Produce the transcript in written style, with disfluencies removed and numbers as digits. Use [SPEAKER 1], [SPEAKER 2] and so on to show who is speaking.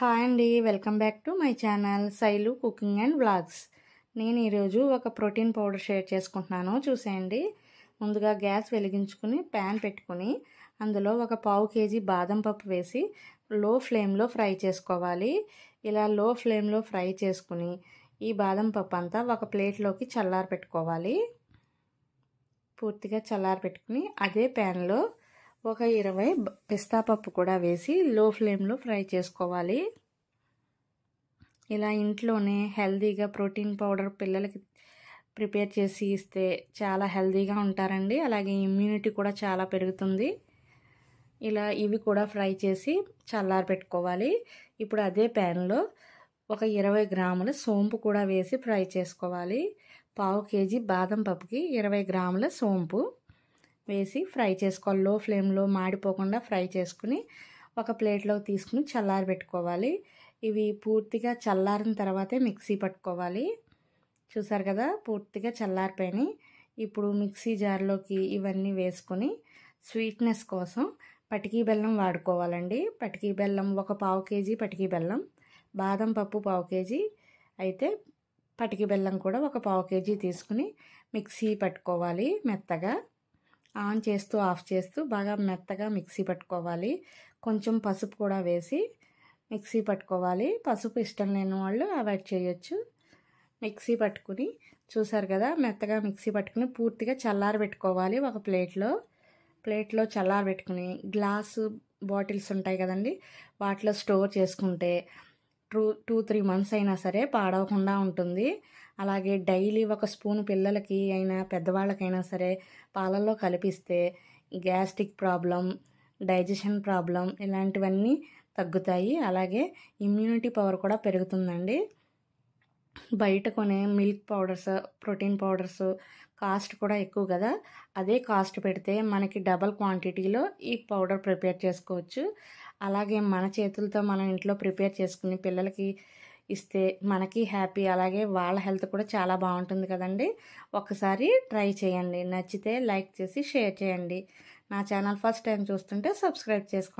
[SPEAKER 1] Hi అండి, welcome back to my channel Shailu cooking and vlogs. నేను ఈరోజు ఒక ప్రోటీన్ పౌడర్ షేర్ చేసుకుంటున్నాను, చూసేయండి. ముందుగా గ్యాస్ వెలిగించుకుని ప్యాన్ పెట్టుకుని అందులో ఒక పావు కేజీ బాదం పప్పు వేసి లో ఫ్లేమ్లో ఫ్రై చేసుకోవాలి. ఇలా లో ఫ్లేమ్లో ఫ్రై చేసుకుని ఈ బాదం పప్పు అంతా ఒక ప్లేట్లోకి చల్లారి పెట్టుకోవాలి. పూర్తిగా చల్లారి పెట్టుకుని అదే ప్యాన్లో ఒక 20 పిస్తా పప్పు కూడా వేసి లో ఫ్లేమ్లో ఫ్రై చేసుకోవాలి. ఇలా ఇంట్లోనే హెల్తీగా ప్రోటీన్ పౌడర్ పిల్లలకి ప్రిపేర్ చేసి ఇస్తే చాలా హెల్తీగా ఉంటారండి. అలాగే ఇమ్యూనిటీ కూడా చాలా పెరుగుతుంది. ఇలా ఇవి కూడా ఫ్రై చేసి చల్లారి పెట్టుకోవాలి. ఇప్పుడు అదే ప్యాన్లో ఒక 20 గ్రాముల సోంపు కూడా వేసి ఫ్రై చేసుకోవాలి. పావు కేజీ బాదం పప్పుకి 20 గ్రాముల సోంపు వేసి ఫ్రై చేసుకోవాలి. లో ఫ్లేమ్లో మాడిపోకుండా ఫ్రై చేసుకుని ఒక ప్లేట్లోకి తీసుకుని చల్లారి పెట్టుకోవాలి. ఇవి పూర్తిగా చల్లారిన తర్వాతే మిక్సీ పట్టుకోవాలి. చూసారు కదా, పూర్తిగా చల్లారిపోయినాయి. ఇప్పుడు మిక్సీ జార్లోకి ఇవన్నీ వేసుకొని స్వీట్నెస్ కోసం పటికీ బెల్లం వాడుకోవాలండి. పటికీ బెల్లం ఒక పావు కేజీ పటికీ బెల్లం, బాదం పప్పు పావు కేజీ అయితే పటికీ బెల్లం కూడా ఒక పావు కేజీ తీసుకుని మిక్సీ పట్టుకోవాలి. మెత్తగా ఆన్ చేస్తూ ఆఫ్ చేస్తూ బాగా మెత్తగా మిక్సీ పట్టుకోవాలి. కొంచెం పసుపు కూడా వేసి మిక్సీ పట్టుకోవాలి. పసుపు ఇష్టం లేని వాళ్ళు అవాయిడ్ చేయొచ్చు. మిక్సీ పట్టుకుని చూసారు కదా, మెత్తగా మిక్సీ పట్టుకుని పూర్తిగా చల్లారి పెట్టుకోవాలి. ఒక ప్లేట్లో చల్లారి పెట్టుకుని గ్లాసు బాటిల్స్ ఉంటాయి కదండి, వాటిలో స్టోర్ చేసుకుంటే 2-3 మంత్స్ అయినా సరే పాడవకుండా ఉంటుంది. అలాగే డైలీ ఒక స్పూన్ పిల్లలకి అయినా పెద్దవాళ్ళకైనా సరే పాలల్లో కలిపిస్తే గ్యాస్ట్రిక్ ప్రాబ్లం, డైజెషన్ ప్రాబ్లం ఇలాంటివన్నీ తగ్గుతాయి. అలాగే ఇమ్యూనిటీ పవర్ కూడా పెరుగుతుందండి. బయట కొనే milk powders, protein powders cost కూడా ఎక్కువ కదా, అదే కాస్ట్ పెడితే మనకి డబల్ క్వాంటిటీలో ఈ పౌడర్ ప్రిపేర్ చేసుకోవచ్చు. అలాగే మన చేతులతో మనం ఇంట్లో ప్రిపేర్ చేసుకుని పిల్లలకి ఇస్తే మనకి హ్యాపీ, అలాగే వాళ్ళ హెల్త్ కూడా చాలా బాగుంటుంది కదండి. ఒకసారి ట్రై చేయండి, నచ్చితే లైక్ చేసి షేర్ చేయండి. నా ఛానల్ ఫస్ట్ టైం చూస్తుంటే సబ్స్క్రైబ్ చేసుకోండి.